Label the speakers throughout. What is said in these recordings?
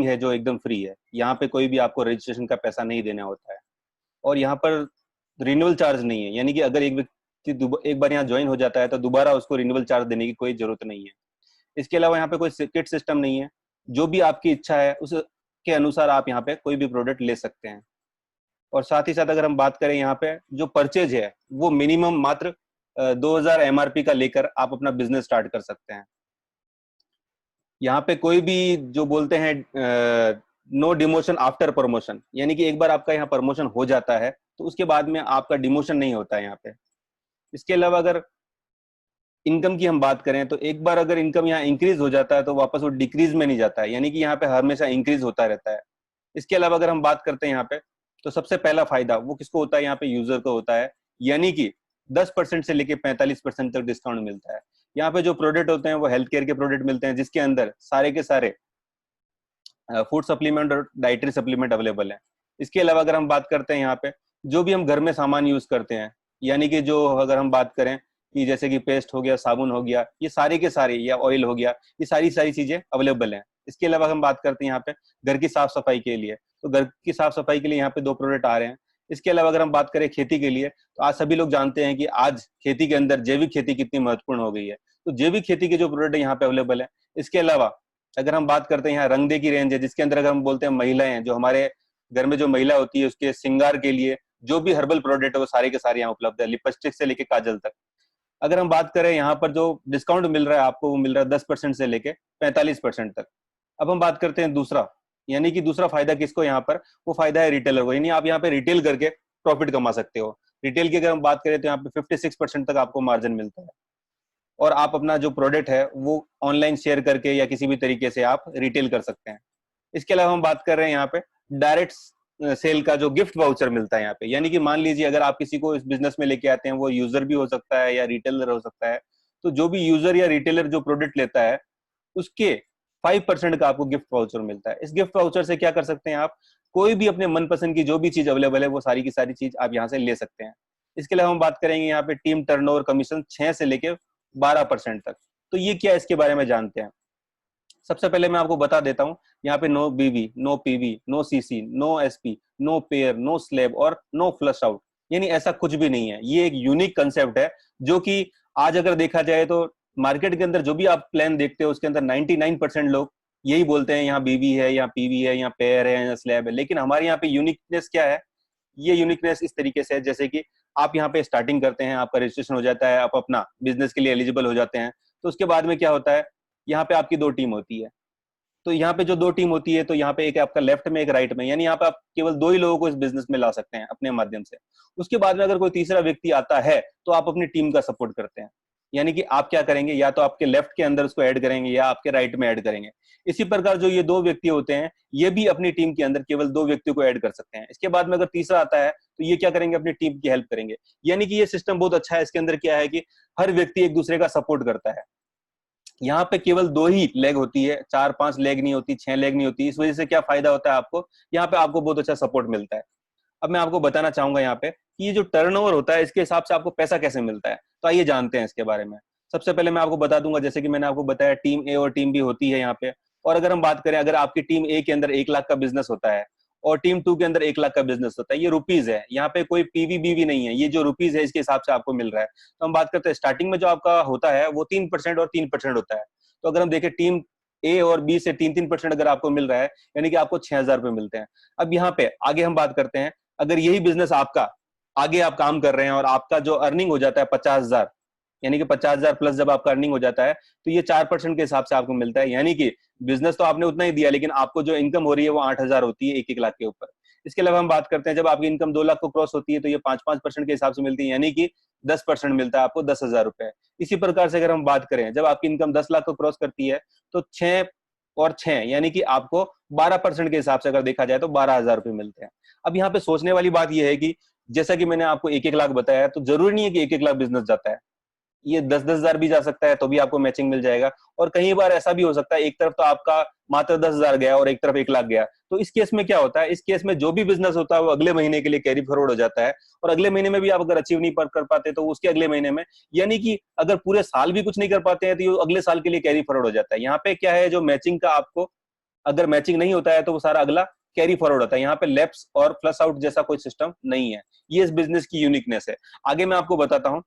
Speaker 1: है जो एकदम फ्री है। यहाँ पे कोई भी आपको रजिस्ट्रेशन का पैसा नहीं देना होता है, और यहाँ पर रिन्यूअल चार्ज नहीं है, यानी कि अगर एक व्यक्ति एक बार यहाँ ज्वाइन हो जाता है तो दोबारा उसको रिन्यूअल चार्ज देने की कोई जरूरत नहीं है। इसके अलावा यहाँ पे कोई किट सिस्टम नहीं है, जो भी आपकी इच्छा है उसके अनुसार आप यहाँ पे कोई भी प्रोडक्ट ले सकते हैं। और साथ ही साथ अगर हम बात करें यहाँ पे जो परचेज है वो मिनिमम मात्र 2000 MRP का लेकर आप अपना बिजनेस स्टार्ट कर सकते हैं। यहाँ पे कोई भी जो बोलते हैं नो डिमोशन आफ्टर प्रमोशन, यानी कि एक बार आपका यहाँ प्रमोशन हो जाता है तो उसके बाद में आपका डिमोशन नहीं होता है यहाँ पे। इसके अलावा अगर इनकम की हम बात करें तो एक बार अगर इनकम यहाँ इंक्रीज हो जाता है तो वापस वो डिक्रीज में नहीं जाता है, यानी कि यहाँ पे हमेशा इंक्रीज होता रहता है। इसके अलावा अगर हम बात करते हैं यहाँ पे, तो सबसे पहला फायदा वो किसको होता है, यहाँ पे यूजर को होता है, यानी कि 10% से लेके 45% तक डिस्काउंट मिलता है। यहाँ पे जो प्रोडक्ट होते हैं वो हेल्थ केयर के प्रोडक्ट मिलते हैं, जिसके अंदर सारे के सारे फूड सप्लीमेंट और डाइटरी सप्लीमेंट अवेलेबल है। इसके अलावा अगर हम बात करते हैं यहाँ पे जो भी हम घर में सामान यूज करते हैं, यानी कि जो अगर हम बात करें कि जैसे कि पेस्ट हो गया, साबुन हो गया, ये सारे के सारे, या ऑयल हो गया, ये सारी सारी चीजें अवेलेबल हैं। इसके अलावा हम बात करते हैं यहाँ पे घर की साफ सफाई के लिए, तो घर की साफ सफाई के लिए यहाँ पे 2 प्रोडक्ट आ रहे हैं। इसके अलावा अगर हम बात करें खेती के लिए, तो आज सभी लोग जानते हैं कि आज खेती के अंदर जैविक खेती कितनी महत्वपूर्ण हो गई है, तो जैविक खेती के जो प्रोडक्ट यहाँ पे अवेलेबल है। इसके अलावा अगर हम बात करते हैं यहाँ रंग दे की रेंज है, जिसके अंदर अगर हम बोलते हैं महिलाएं, जो हमारे घर में जो महिला होती है उसके श्रृंगार के लिए जो भी हर्बल प्रोडक्ट है वो सारे के सारे यहाँ उपलब्ध है, लिपस्टिक से लेके काजल तक। अगर हम बात करें यहाँ पर जो डिस्काउंट मिल रहा है आपको, वो मिल रहा है 10% से लेके 45% तक। अब हम बात करते हैं दूसरा, यानी कि दूसरा फायदा किसको यहाँ पर, वो फायदा है रिटेलर को, यानी आप यहाँ पे रिटेल करके प्रॉफिट कमा सकते हो। रिटेल की अगर हम बात करें तो यहाँ पे 56% तक आपको मार्जिन मिलता है, और आप अपना जो प्रोडक्ट है वो ऑनलाइन शेयर करके या किसी भी तरीके से आप रिटेल कर सकते हैं। इसके अलावा हम बात कर रहे हैं यहाँ पे डायरेक्ट सेल का जो गिफ्ट वाउचर मिलता है यहाँ पे, यानी कि मान लीजिए अगर आप किसी को इस बिजनेस में लेके आते हैं, वो यूजर भी हो सकता है या रिटेलर हो सकता है, तो जो भी यूजर या रिटेलर जो प्रोडक्ट लेता है उसके 5% का आपको गिफ्ट वाउचर मिलता है। इस गिफ्ट वाउचर से क्या कर सकते हैं आप, कोई भी अपने मनपसंद की जो भी चीज अवेलेबल है वो सारी की सारी चीज आप यहाँ से ले सकते हैं। इसके अलावा हम बात करेंगे यहाँ पे टीम टर्नओवर कमीशन 6 से लेके 12% तक। तो ये क्या है, इसके बारे में जानते हैं। सबसे पहले मैं आपको बता देता हूं, यहाँ पे no BV, no PV, no CC, no SP, no pair, no slab और नो फ्लश आउट, यानी ऐसा कुछ भी नहीं है। ये एक यूनिक कंसेप्ट है जो कि आज अगर देखा जाए तो मार्केट के अंदर जो भी आप प्लान देखते हो उसके अंदर 99% लोग यही बोलते हैं यहाँ बीवी है, यहाँ पीवी है, यहाँ पेयर है, यहाँ स्लैब है। लेकिन हमारे यहाँ पे यूनिकनेस क्या है, ये यूनिकनेस इस तरीके से है जैसे कि आप यहाँ पे स्टार्टिंग करते हैं, आपका रजिस्ट्रेशन हो जाता है, आप अपना बिजनेस के लिए एलिजिबल हो जाते हैं, तो उसके बाद में क्या होता है, यहाँ पे आपकी 2 टीम होती है। तो यहाँ पे जो 2 टीम होती है, तो यहाँ पे एक आपका लेफ्ट में एक राइट में, यानी यहाँ पे आप केवल 2 ही लोगों को इस बिजनेस में ला सकते हैं अपने माध्यम से। उसके बाद में अगर कोई तीसरा व्यक्ति आता है तो आप अपनी टीम का सपोर्ट करते हैं, यानी कि आप क्या करेंगे, या तो आपके लेफ्ट के अंदर उसको ऐड करेंगे या आपके राइट में ऐड करेंगे। इसी प्रकार जो ये 2 व्यक्ति होते हैं ये भी अपनी टीम के अंदर केवल 2 व्यक्तियों को ऐड कर सकते हैं। इसके बाद में अगर तीसरा आता है तो ये क्या करेंगे, अपनी टीम की हेल्प करेंगे। यानी कि ये सिस्टम बहुत अच्छा है। इसके अंदर क्या है कि हर व्यक्ति एक दूसरे का सपोर्ट करता है। यहाँ पे केवल 2 ही लेग होती है, 4-5 लेग नहीं होती, 6 लेग नहीं होती। इस वजह से क्या फायदा होता है आपको, यहाँ पे आपको बहुत अच्छा सपोर्ट मिलता है। अब मैं आपको बताना चाहूंगा यहाँ पे कि ये जो टर्नओवर होता है इसके हिसाब से आपको पैसा कैसे मिलता है, तो आइए जानते हैं इसके बारे में। सबसे पहले मैं आपको बता दूंगा, जैसे कि मैंने आपको बताया टीम ए और टीम बी होती है यहाँ पे। और अगर हम बात करें, अगर आपकी टीम ए के अंदर 1 लाख का बिजनेस होता है और टीम 2 के अंदर 1 लाख का बिजनेस होता है, ये रुपीज है, यहाँ पे कोई पीवी बीवी नहीं है, ये जो रुपीज है इसके हिसाब से आपको मिल रहा है। तो हम बात करते हैं स्टार्टिंग में जो आपका होता है वो 3% और 3% होता है। तो अगर हम देखें टीम ए और बी से 3-3% अगर आपको मिल रहा है, यानी कि आपको 6,000 रुपए मिलते हैं। अब यहाँ पे आगे हम बात करते हैं, अगर यही बिजनेस आपका आगे आप काम कर रहे हैं और आपका जो अर्निंग हो जाता है 50,000, यानी कि 50,000 प्लस जब आपका अर्निंग हो जाता है तो ये 4% के हिसाब से आपको मिलता है। यानी कि बिजनेस तो आपने उतना ही दिया, लेकिन आपको जो इनकम हो रही है वो 8,000 होती है 1-1 लाख के ऊपर। इसके अलावा हम बात करते हैं, जब आपकी इनकम 2 लाख को क्रॉस होती है तो ये 5-5% के हिसाब से मिलती है, यानी कि 10% मिलता है आपको 10,000 रुपए। इसी प्रकार से अगर हम बात करें, जब आपकी इनकम 10 लाख को क्रॉस करती है तो 6 और 6 यानी कि आपको 12% के हिसाब से अगर देखा जाए तो 12,000 रुपए मिलते हैं। अब यहाँ पे सोचने वाली बात यह है कि जैसा कि मैंने आपको 1-1 लाख बताया, तो जरूरी नहीं है कि 1-1 लाख बिजनेस जाता है, ये 10-10 हजार भी जा सकता है तो भी आपको मैचिंग मिल जाएगा। और कई बार ऐसा भी हो सकता है, एक तरफ तो आपका मात्र 10,000 गया और एक तरफ 1 लाख गया। तो इस केस में क्या होता है, इस केस में जो भी बिजनेस होता है वो अगले महीने के लिए कैरी फॉरवर्ड हो जाता है, और अगले महीने में भी आप अगर अचीव नहीं कर पाते तो उसके अगले महीने में, यानी कि अगर पूरे साल भी कुछ नहीं कर पाते हैं तो ये अगले साल के लिए कैरी फॉरवर्ड हो जाता है। यहाँ पे क्या है, जो मैचिंग का आपको अगर मैचिंग नहीं होता है तो वो सारा अगला कैरी फॉरवर्ड होता है। यहाँ पे लैप्स और फ्लश आउट जैसा कोई सिस्टम नहीं है। ये इस बिजनेस की यूनिकनेस है। आगे मैं आपको बताता हूँ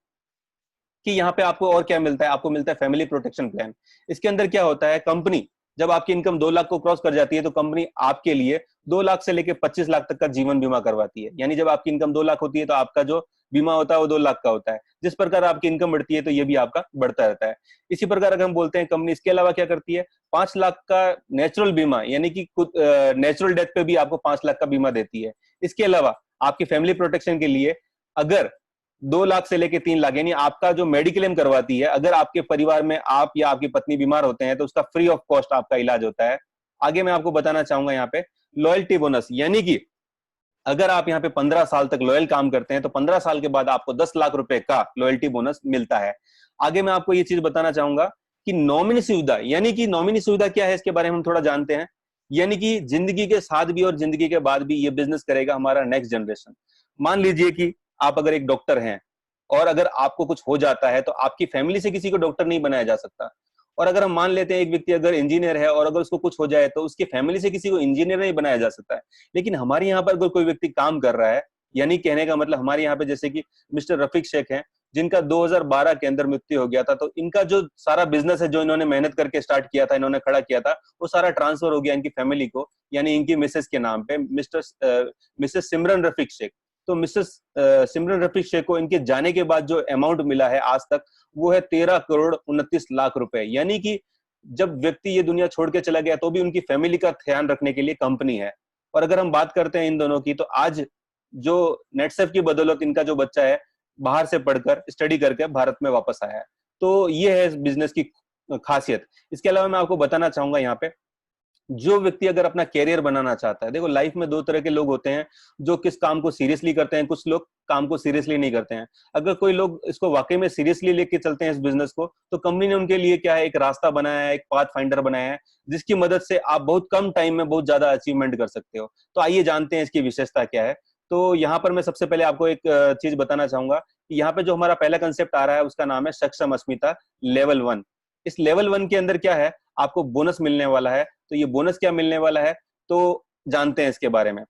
Speaker 1: कि यहाँ पे आपको और क्या मिलता है। आपको मिलता है फैमिली प्रोटेक्शन प्लान। इसके अंदर क्या होता है, कंपनी जब आपकी इनकम 2 लाख को क्रॉस कर जाती है तो कंपनी आपके लिए 2 लाख से लेकर 25 लाख तक का जीवन बीमा करवाती है। यानी जब आपकी इनकम 2 लाख होती है तो आपका जो बीमा होता है वो 2 लाख का होता है। जिस प्रकार आपकी इनकम बढ़ती है तो ये भी आपका बढ़ता रहता है। इसी प्रकार अगर हम बोलते हैं कंपनी इसके अलावा क्या करती है, 5 लाख का नेचुरल बीमा, यानी कि नेचुरल डेथ पे भी आपको 5 लाख का बीमा देती है। इसके अलावा आपकी फैमिली प्रोटेक्शन के लिए अगर 2 लाख से लेके 3 लाख, यानी आपका जो मेडिक्लेम करवाती है, अगर आपके परिवार में आप या आपकी पत्नी बीमार होते हैं तो उसका फ्री ऑफ कॉस्ट आपका इलाज होता है। आगे मैं आपको बताना चाहूंगा यहाँ पे लॉयल्टी बोनस, यानी कि अगर आप यहाँ पे 15 साल तक लॉयल काम करते हैं तो 15 साल के बाद आपको 10 लाख रुपए का लॉयल्टी बोनस मिलता है। आगे मैं आपको ये चीज बताना चाहूंगा कि नॉमिनी सुविधा, यानी कि नॉमिनी सुविधा क्या है इसके बारे में हम थोड़ा जानते हैं। यानी कि जिंदगी के साथ भी और जिंदगी के बाद भी ये बिजनेस करेगा हमारा नेक्स्ट जनरेशन। मान लीजिए कि आप अगर एक डॉक्टर हैं और अगर आपको कुछ हो जाता है तो आपकी फैमिली से किसी को डॉक्टर नहीं बनाया जा सकता। और अगर हम मान लेते हैं एक व्यक्ति अगर इंजीनियर है और अगर उसको कुछ हो जाए तो उसकी फैमिली से किसी को इंजीनियर नहीं बनाया जा सकता है। लेकिन हमारे यहाँ पर अगर कोई व्यक्ति काम कर रहा है, यानी कहने का मतलब हमारे यहाँ पे जैसे कि मिस्टर रफीक शेख हैं, जिनका 2012 के अंदर मृत्यु हो गया था, तो इनका जो सारा बिजनेस है जो इन्होंने मेहनत करके स्टार्ट किया था, इन्होंने खड़ा किया था, वो सारा ट्रांसफर हो गया इनकी फैमिली को, यानी इनकी मिसेस के नाम पे, मिसेस सिमरन रफीक शेख। तो मिसेस सिमरन रफीक शेख को इनके जाने के बाद जो अमाउंट मिला है आज तक वो है 13 करोड़ 29 लाख रुपए। यानी कि जब व्यक्ति ये दुनिया छोड़ के चला गया तो भी उनकी फैमिली का ध्यान रखने के लिए कंपनी है। और अगर हम बात करते हैं इन दोनों की, तो आज जो नेटसेफ की बदौलत इनका जो बच्चा है बाहर से पढ़कर स्टडी करके भारत में वापस आया है। तो ये है इस बिजनेस की खासियत। इसके अलावा मैं आपको बताना चाहूंगा यहाँ पे, जो व्यक्ति अगर अपना कैरियर बनाना चाहता है, देखो लाइफ में 2 तरह के लोग होते हैं, जो किस काम को सीरियसली करते हैं, कुछ लोग काम को सीरियसली नहीं करते हैं। अगर कोई लोग इसको वाकई में सीरियसली लेके चलते हैं इस बिजनेस को, तो कंपनी ने उनके लिए क्या है, एक रास्ता बनाया है, एक पाथ फाइंडर बनाया है, जिसकी मदद से आप बहुत कम टाइम में बहुत ज्यादा अचीवमेंट कर सकते हो। तो आइए जानते हैं इसकी विशेषता क्या है। तो यहाँ पर मैं सबसे पहले आपको एक चीज बताना चाहूंगा कि यहाँ पे जो हमारा पहला कंसेप्ट आ रहा है उसका नाम है सक्षम अस्मिता लेवल 1। इस लेवल 1 के अंदर क्या है, आपको बोनस मिलने वाला है। तो ये बोनस क्या मिलने वाला है तो जानते हैं इसके बारे में।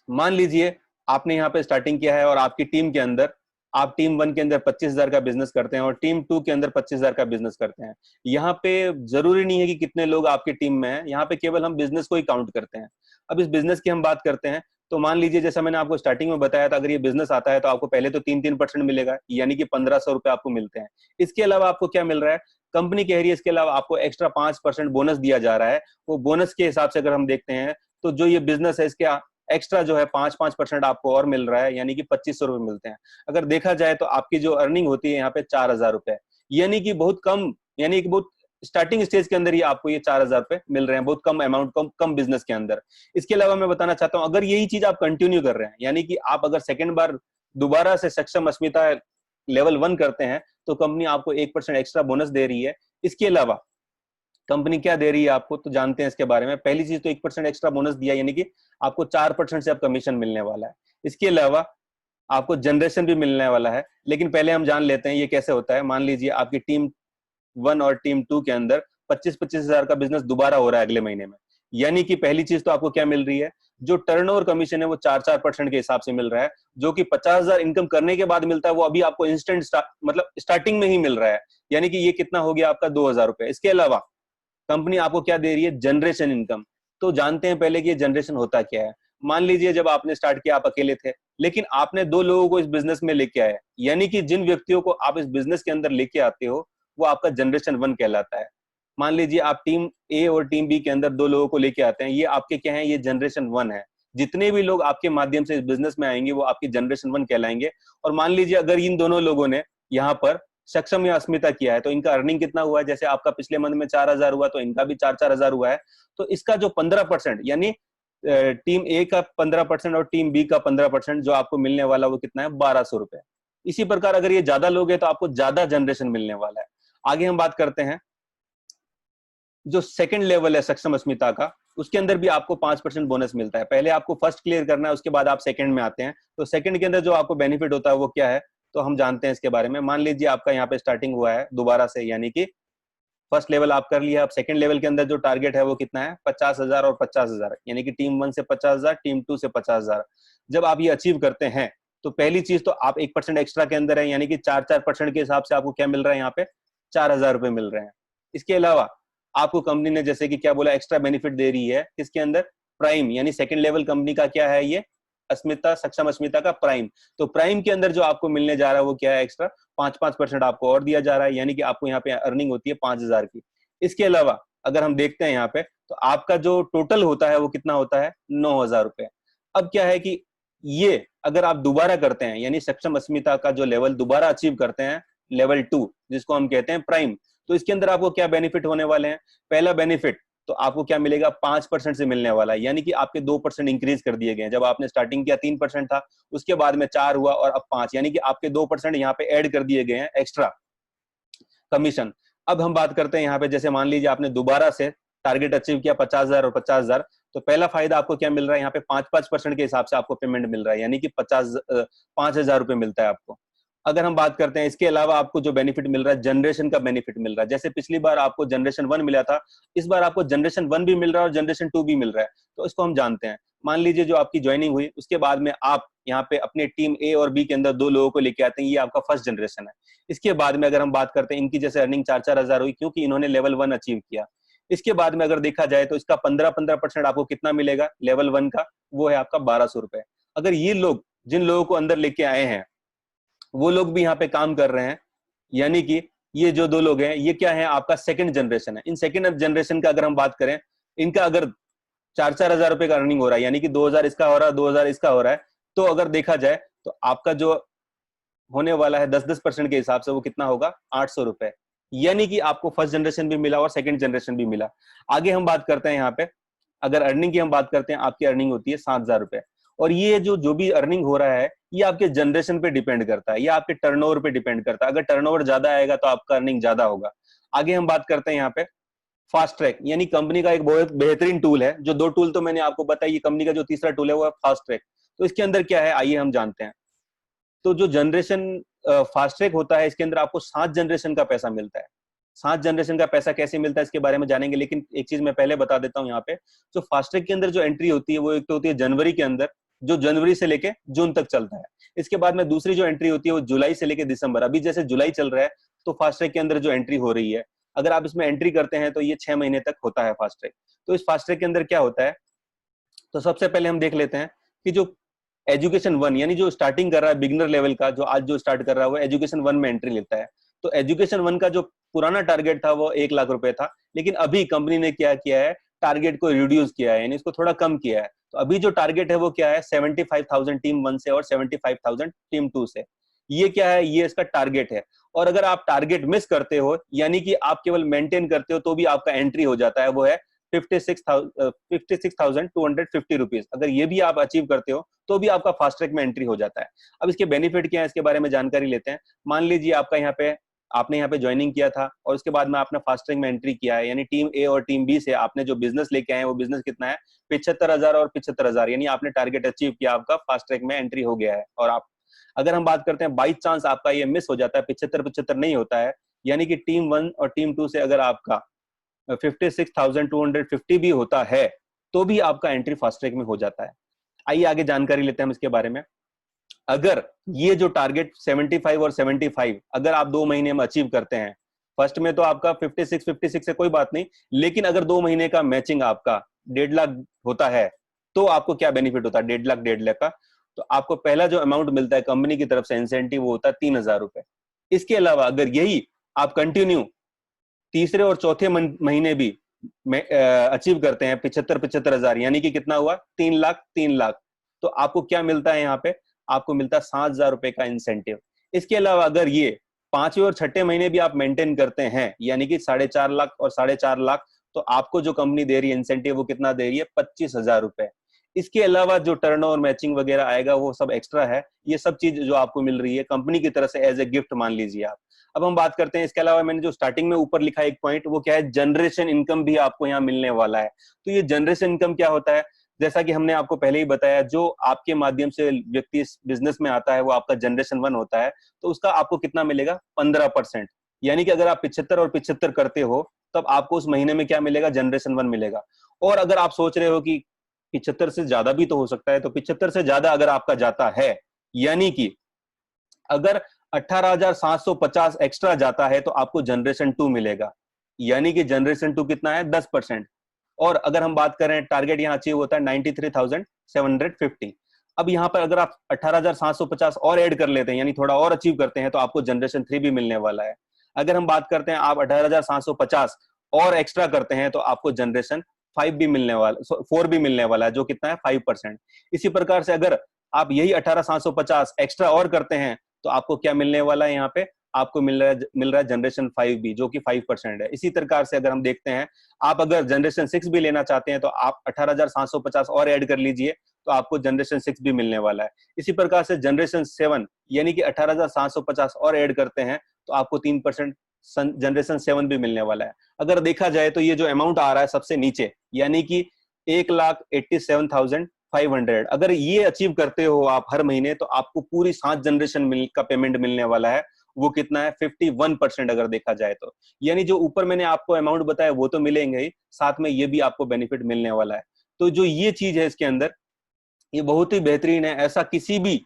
Speaker 1: मान लीजिए आपने यहाँ पे स्टार्टिंग किया है और आपकी टीम के अंदर, आप टीम 1 के अंदर 25,000 का बिजनेस करते हैं और टीम 2 के अंदर 25,000 का बिजनेस करते हैं। यहाँ पे जरूरी नहीं है कि कितने लोग आपकी टीम में हैं, यहाँ पे केवल हम बिजनेस को ही काउंट करते हैं। अब इस बिजनेस की हम बात करते हैं तो मान लीजिए जैसा मैंने आपको स्टार्टिंग में बताया था, अगर ये बिजनेस आता है तो आपको पहले तो 3-3% मिलेगा, यानी कि 1,500 रुपए आपको मिलते हैं। इसके अलावा आपको क्या मिल रहा है, कंपनी कह रही है इसके अलावा आपको एक्स्ट्रा 5% बोनस दिया जा रहा है। वो बोनस के हिसाब से अगर हम देखते हैं तो जो ये बिजनेस है इसके एक्स्ट्रा जो है 5% आपको और मिल रहा है, यानी कि 2,500 रुपए मिलते हैं। अगर देखा जाए तो आपकी जो अर्निंग होती है यहाँ पे 4,000 रुपए, यानी कि बहुत कम, यानी कि बहुत स्टार्टिंग स्टेज के अंदर ही आपको ये 4,000 रुपए मिल रहे हैं, बहुत कम अमाउंट, कम बिजनेस के अंदर। इसके अलावा मैं बताना चाहता हूँ, अगर यही चीज आप कंटिन्यू कर रहे हैं, यानी कि आप अगर सेकेंड बार दोबारा से सक्षम अस्मिता लेवल 1 करते हैं तो कंपनी आपको 1% एक्स्ट्रा बोनस दे रही है। इसके अलावा कंपनी क्या दे रही है आपको, तो जानते हैं इसके बारे में। पहली चीज तो 1% एक्स्ट्रा बोनस दिया, यानी कि आपको 4% से अब कमीशन मिलने वाला है। इसके अलावा आपको जनरेशन भी मिलने वाला है। लेकिन पहले हम जान लेते हैं ये कैसे होता है। मान लीजिए आपकी टीम 1 और टीम 2 के अंदर 25-25 हजार का बिजनेस दोबारा हो रहा है अगले महीने में, यानी कि पहली चीज तो आपको क्या मिल रही है, जो टर्नओवर कमीशन है वो 4% के हिसाब से मिल रहा है, जो कि 50,000 इनकम करने के बाद मिलता है, वो अभी आपको इंस्टेंट मतलब स्टार्टिंग में ही मिल रहा है, यानी कि ये कितना हो गया आपका 2,000 रुपए। इसके अलावा कंपनी आपको क्या दे रही है, जनरेशन इनकम। तो जानते हैं पहले कि ये जनरेशन होता क्या है। मान लीजिए जब आपने स्टार्ट किया आप अकेले थे, लेकिन आपने 2 लोगों को इस बिजनेस में लेके आए, यानी कि जिन व्यक्तियों को आप इस बिजनेस के अंदर लेके आते हो वो आपका जनरेशन 1 कहलाता है। मान लीजिए आप टीम ए और टीम बी के अंदर 2 लोगों को लेके आते हैं, ये आपके क्या है, ये जनरेशन 1 है। जितने भी लोग आपके माध्यम से इस बिजनेस में आएंगे वो आपकी जनरेशन 1 कहलाएंगे। और मान लीजिए अगर इन दोनों लोगों ने यहाँ पर सक्षम या अस्मिता किया है तो इनका अर्निंग कितना हुआ है, जैसे आपका पिछले मंथ में 4,000 हुआ तो इनका भी 4-4 हजार हुआ है। तो इसका जो 15%, यानी टीम ए का 15% और टीम बी का 15% जो आपको मिलने वाला वो कितना है, 1,200 रुपए। इसी प्रकार अगर ये ज्यादा लोग हैं तो आपको ज्यादा जनरेशन मिलने वाला है। आगे हम बात करते हैं जो सेकंड लेवल है सक्षम अस्मिता का, उसके अंदर भी आपको 5% बोनस मिलता है। पहले आपको फर्स्ट क्लियर करना है, उसके बाद आप सेकंड में आते हैं। तो सेकंड के अंदर जो आपको बेनिफिट होता है वो क्या है, तो हम जानते हैं इसके बारे में। मान लीजिए आपका यहाँ पे स्टार्टिंग हुआ है दोबारा से, यानी कि फर्स्ट लेवल आप कर लिया। अब सेकंड लेवल के अंदर जो टारगेट है वो कितना है, 50,000 और 50,000, यानी कि टीम 1 से 50,000, टीम 2 से 50,000। जब आप ये अचीव करते हैं तो पहली चीज तो आप 1% एक्स्ट्रा के अंदर है, यानी कि 4% के हिसाब से आपको क्या मिल रहा है, यहाँ पे 4,000 रुपए मिल रहे हैं। इसके अलावा आपको कंपनी ने जैसे कि क्या बोला, एक्स्ट्रा बेनिफिट दे रही है किसके अंदर, प्राइम, यानी सेकंड लेवल कंपनी का क्या है ये, अस्मिता, सक्षम अस्मिता का प्राइम। तो प्राइम के अंदर जो आपको मिलने जा रहा है वो क्या है, एक्स्ट्रा 5% आपको और दिया जा रहा है, यानी कि आपको यहाँ पे अर्निंग होती है 5,000 की। इसके अलावा अगर हम देखते हैं यहाँ पे, तो आपका जो टोटल होता है वो कितना होता है, 9,000 रुपए। अब क्या है कि ये अगर आप दोबारा करते हैं, यानी सक्षम अस्मिता का जो लेवल दोबारा अचीव करते हैं, लेवल 2 जिसको हम कहते हैं प्राइम, तो इसके अंदर आपको क्या बेनिफिट होने वाले हैं। पहला बेनिफिट तो आपको क्या मिलेगा, 5% से मिलने वाला है, यानी कि आपके 2% इंक्रीज कर दिए गए। जब आपने स्टार्टिंग किया 3% था, उसके बाद में 4 हुआ और अब 5, यानी कि आपके 2% यहाँ पे ऐड कर दिए गए हैं एक्स्ट्रा कमीशन। अब हम बात करते हैं यहाँ पे, जैसे मान लीजिए आपने दोबारा से टारगेट अचीव किया 50,000 और 50,000, तो पहला फायदा आपको क्या मिल रहा है, यहाँ पे 5% के हिसाब से आपको पेमेंट मिल रहा है, यानी कि 5,000 रुपए मिलता है आपको। अगर हम बात करते हैं इसके अलावा आपको जो बेनिफिट मिल रहा है, जनरेशन का बेनिफिट मिल रहा है। जैसे पिछली बार आपको जनरेशन 1 मिला था, इस बार आपको जनरेशन 1 भी मिल रहा है और जनरेशन 2 भी मिल रहा है। तो इसको हम जानते हैं। मान लीजिए जो आपकी ज्वाइनिंग हुई, उसके बाद में आप यहाँ पे अपने टीम ए और बी के अंदर 2 लोगों को लेके आते हैं, ये आपका फर्स्ट जनरेशन है। इसके बाद में अगर हम बात करते हैं, इनकी जैसे अर्निंग 4-4 हजार हुई, क्योंकि इन्होंने लेवल 1 अचीव किया। इसके बाद में अगर देखा जाए तो इसका 15% आपको कितना मिलेगा लेवल 1 का, वो है आपका 1,200 रुपए। अगर ये लोग, जिन लोगों को अंदर लेके आए हैं, वो लोग भी यहाँ पे काम कर रहे हैं, यानी कि ये जो 2 लोग हैं, ये क्या है, आपका सेकंड जनरेशन है। इन सेकंड जनरेशन का अगर हम बात करें, इनका अगर 4-4 हजार रुपए का अर्निंग हो रहा है, यानी कि 2,000 इसका हो रहा है, 2,000 इसका हो रहा है, तो अगर देखा जाए तो आपका जो होने वाला है 10% के हिसाब से, वो कितना होगा, 800 रुपए। यानी कि आपको फर्स्ट जनरेशन भी मिला और सेकंड जनरेशन भी मिला। आगे हम बात करते हैं यहाँ पे, अगर अर्निंग की हम बात करते हैं, आपकी अर्निंग होती है 7,000 रुपए। और ये जो भी अर्निंग हो रहा है, ये आपके जनरेशन पे डिपेंड करता है, ये आपके टर्नओवर पे डिपेंड करता है। अगर टर्नओवर ज्यादा आएगा तो आपका अर्निंग ज्यादा होगा। आगे हम बात करते हैं यहाँ पे फास्ट ट्रैक, यानी कंपनी का एक बहुत बेहतरीन टूल है। जो 2 टूल तो मैंने आपको बताया, ये कंपनी का जो तीसरा टूल है वो है फास्ट ट्रैक। तो इसके अंदर क्या है, आइए हम जानते हैं। तो जो जनरेशन फास्ट ट्रैक होता है, इसके अंदर आपको 7 जनरेशन का पैसा मिलता है। 7 जनरेशन का पैसा कैसे मिलता है इसके बारे में जानेंगे, लेकिन एक चीज मैं पहले बता देता हूँ यहाँ पे। जो फास्ट ट्रैक के अंदर जो एंट्री होती है, वो एक तो होती है जनवरी के अंदर, जो जनवरी से लेके जून तक चलता है। इसके बाद में दूसरी जो एंट्री होती है वो जुलाई से लेके दिसंबर। अभी जैसे जुलाई चल रहा है, तो फास्ट ट्रैक के अंदर जो एंट्री हो रही है, अगर आप इसमें एंट्री करते हैं तो ये 6 महीने तक होता है फास्ट ट्रैक। तो इस फास्ट ट्रैक के अंदर क्या होता है, तो सबसे पहले हम देख लेते हैं कि जो एजुकेशन 1, यानी जो स्टार्टिंग कर रहा है बिगिनर लेवल का, जो आज जो स्टार्ट कर रहा है, वो एजुकेशन 1 में एंट्री लेता है। तो एजुकेशन 1 का जो पुराना टारगेट था वो 1,00,000 रुपए था, लेकिन अभी कंपनी ने क्या किया है, टारगेट को रिड्यूस किया है, यानी इसको थोड़ा कम किया है। तो अभी जो टारगेट है वो क्या है, 75,000 टीम 1 से और 75,000 टीम 2 से। ये क्या है, ये इसका टारगेट है। और अगर आप टारगेट मिस करते हो, यानी कि आप केवल मेंटेन करते हो, तो भी आपका एंट्री हो जाता है, वो है 56,250 रुपीज। अगर ये भी आप अचीव करते हो तो भी आपका फास्ट ट्रैक में एंट्री हो जाता है। अब इसके बेनिफिट क्या है, इसके बारे में जानकारी लेते हैं। मान लीजिए आपका आपने यहाँ पे ज्वाइनिंग किया था और उसके बाद में आपने फास्ट ट्रैक में एंट्री किया है, यानी टीम ए और टीम बी से आपने जो बिजनेस लेके आए, वो बिजनेस कितना है, 75,000 और 75,000, यानी आपने टारगेट अचीव किया, आपका फास्ट ट्रैक में एंट्री हो गया है। और आप, अगर हम बात करते हैं बाई चांस आपका ये मिस हो जाता है, 75 नहीं होता है, यानी कि टीम 1 और टीम 2 से अगर आपका 56,250 भी होता है, तो भी आपका एंट्री फास्ट ट्रैक में हो जाता है। आइए आगे जानकारी लेते हैं हम इसके बारे में। अगर ये जो टारगेट 75 और 75 अगर आप 2 महीने में अचीव करते हैं, फर्स्ट में तो आपका 56 से कोई बात नहीं, लेकिन अगर 2 महीने का मैचिंग आपका 1.5 लाख होता है, तो आपको क्या बेनिफिट होता है, 1.5 लाख का। तो आपको पहला जो अमाउंट मिलता है कंपनी की तरफ से इंसेंटिव, वो होता है 3,000 रुपए। इसके अलावा अगर यही आप कंटिन्यू तीसरे और चौथे महीने भी अचीव करते हैं 75 हजार, यानी कि कितना हुआ, 3 लाख, तो आपको क्या मिलता है, यहाँ पे आपको मिलता है 7,000 रुपए का इंसेंटिव। इसके अलावा अगर ये 5वें और 6ठे महीने भी आप मेंटेन करते हैं, यानी कि 4.5 लाख और 4.5 लाख, तो आपको जो कंपनी दे रही है इंसेंटिव, वो कितना दे रही है, 25,000 रुपए। इसके अलावा जो टर्नओवर मैचिंग वगैरह आएगा, वो सब एक्स्ट्रा है। ये सब चीज जो आपको मिल रही है कंपनी की तरफ से एज ए गिफ्ट मान लीजिए आप। अब हम बात करते हैं, इसके अलावा मैंने जो स्टार्टिंग में ऊपर लिखा एक पॉइंट, वो क्या है, जनरेशन इनकम भी आपको यहाँ मिलने वाला है। तो ये जनरेशन इनकम क्या होता है, जैसा कि हमने आपको पहले ही बताया, जो आपके माध्यम से व्यक्ति इस बिजनेस में आता है, वो आपका जनरेशन 1 होता है। तो उसका आपको कितना मिलेगा, 15%। यानी कि अगर आप 75 और 75 करते हो, तब आपको उस महीने में क्या मिलेगा, जनरेशन 1 मिलेगा। और अगर आप सोच रहे हो कि 75 से ज्यादा भी तो हो सकता है, तो 75 से ज्यादा अगर आपका जाता है, यानी कि अगर 18,750 एक्स्ट्रा जाता है, तो आपको जनरेशन 2 मिलेगा। यानी कि जनरेशन 2 कितना है, 10%। और अगर हम बात करें, टारगेट यहाँ अचीव होता है 93,750। अब यहाँ पर अगर आप 18,750 और ऐड कर लेते हैं, यानी थोड़ा और अचीव करते हैं, तो आपको जनरेशन 3 भी मिलने वाला है। अगर हम बात करते हैं आप 18,750 और एक्स्ट्रा करते हैं, तो आपको जनरेशन 5 भी मिलने वाला, 4 भी मिलने वाला है, जो कितना है 5%। इसी प्रकार से अगर आप यही 18,750 एक्स्ट्रा और करते हैं, तो आपको क्या मिलने वाला है, यहाँ पे आपको मिल रहा है जनरेशन 5 भी, जो कि 5% है। इसी प्रकार से अगर हम देखते हैं, आप अगर जनरेशन 6 भी लेना चाहते हैं, तो आप 18,750 और ऐड कर लीजिए, तो आपको जनरेशन 6 भी मिलने वाला है। इसी प्रकार से जनरेशन 7 यानी कि 18,750 और ऐड करते हैं, तो आपको 3% जनरेशन 7 भी मिलने वाला है। अगर देखा जाए तो ये जो अमाउंट आ रहा है सबसे नीचे, यानी कि 1,87,500, अगर ये अचीव करते हो आप हर महीने, तो आपको पूरी 7 जनरेशन का पेमेंट मिलने वाला है। वो कितना है, 51% अगर देखा जाए तो। यानी जो ऊपर मैंने आपको अमाउंट बताया वो तो मिलेंगे ही, साथ में ये भी आपको बेनिफिट मिलने वाला है। तो जो ये चीज है इसके अंदर, ये बहुत ही बेहतरीन है। ऐसा किसी भी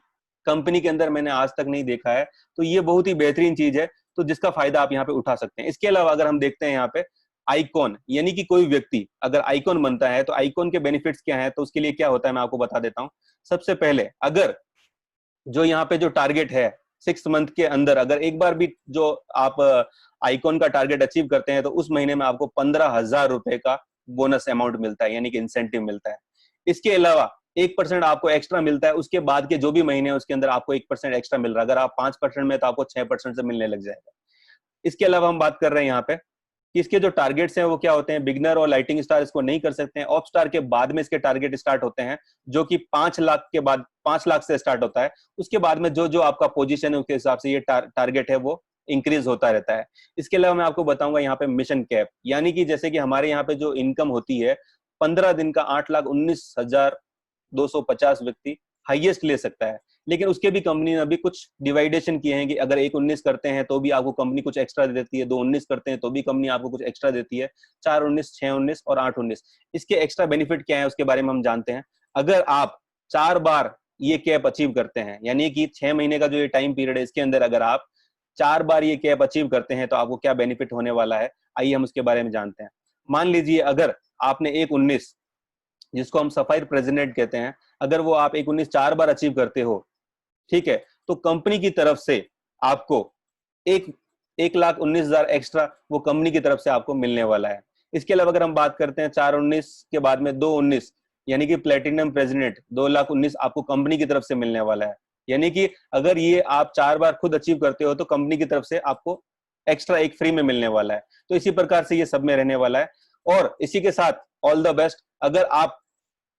Speaker 1: कंपनी के अंदर मैंने आज तक नहीं देखा है। तो ये बहुत ही बेहतरीन चीज है, तो जिसका फायदा आप यहाँ पे उठा सकते हैं। इसके अलावा अगर हम देखते हैं यहाँ पे आइकॉन, यानी कि कोई व्यक्ति अगर आइकॉन बनता है, तो आइकॉन के बेनिफिट्स क्या है, तो उसके लिए क्या होता है मैं आपको बता देता हूँ। सबसे पहले अगर जो यहाँ पे जो टारगेट है 6 मंथ के अंदर, अगर एक बार भी जो आप आइकॉन का टारगेट अचीव करते हैं, तो उस महीने में आपको 15,000 रुपए का बोनस अमाउंट मिलता है, यानी कि इंसेंटिव मिलता है। इसके अलावा 1% आपको एक्स्ट्रा मिलता है, उसके बाद के जो भी महीने हैं उसके अंदर आपको 1% एक्स्ट्रा मिल रहा है। अगर आप 5% में, तो आपको 6% से मिलने लग जाएगा। इसके अलावा हम बात कर रहे हैं यहाँ पे कि इसके जो टारगेट्स हैं वो क्या होते हैं। बिगनर और लाइटिंग स्टार इसको नहीं कर सकते हैं। ऑफ स्टार के बाद में इसके टारगेट स्टार्ट होते हैं, जो कि 5 लाख के बाद, 5 लाख से स्टार्ट होता है। उसके बाद में जो जो आपका पोजीशन है, उसके हिसाब से ये टारगेट है वो इंक्रीज होता रहता है। इसके अलावा मैं आपको बताऊंगा यहाँ पे मिशन कैप, यानी कि जैसे कि हमारे यहाँ पे जो इनकम होती है 15 दिन का 8,19,250 व्यक्ति हाईएस्ट ले सकता है। लेकिन उसके भी कंपनी ने अभी कुछ डिवाइडेशन किए हैं कि अगर 1,19 करते हैं तो भी आपको कंपनी कुछ एक्स्ट्रा देती है, 2,19 करते हैं तो भी कंपनी आपको कुछ एक्स्ट्रा देती है, 4,19, 6,19 और 8,19। इसके एक्स्ट्रा बेनिफिट क्या है उसके बारे में हम जानते हैं। अगर आप 4 बार ये कैप अचीव करते हैं, यानी कि 6 महीने का जो ये टाइम पीरियड है, इसके अंदर अगर आप 4 बार ये कैप अचीव करते हैं, तो आपको क्या बेनिफिट होने वाला है, आइए हम उसके बारे में जानते हैं। मान लीजिए अगर आपने 1,19, जिसको हम सफायर प्रेसिडेंट कहते हैं, अगर वो आप 1,19 4 बार अचीव करते हो, ठीक है, तो कंपनी की तरफ से आपको 1,19,000 एक्स्ट्रा वो कंपनी की तरफ से आपको मिलने वाला है। इसके अलावा अगर हम बात करते हैं 4,19 के बाद में 2,19, यानी कि प्लेटिनम प्रेसिडेंट 2,19,000 आपको कंपनी की तरफ से मिलने वाला है। यानी कि अगर ये आप 4 बार खुद अचीव करते हो, तो कंपनी की तरफ से आपको एक्स्ट्रा एक फ्री में मिलने वाला है। तो इसी प्रकार से ये सब में रहने वाला है। और इसी के साथ ऑल द बेस्ट। अगर आप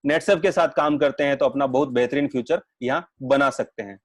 Speaker 1: नेटसर्फ के साथ काम करते हैं, तो अपना बहुत बेहतरीन फ्यूचर यहाँ बना सकते हैं।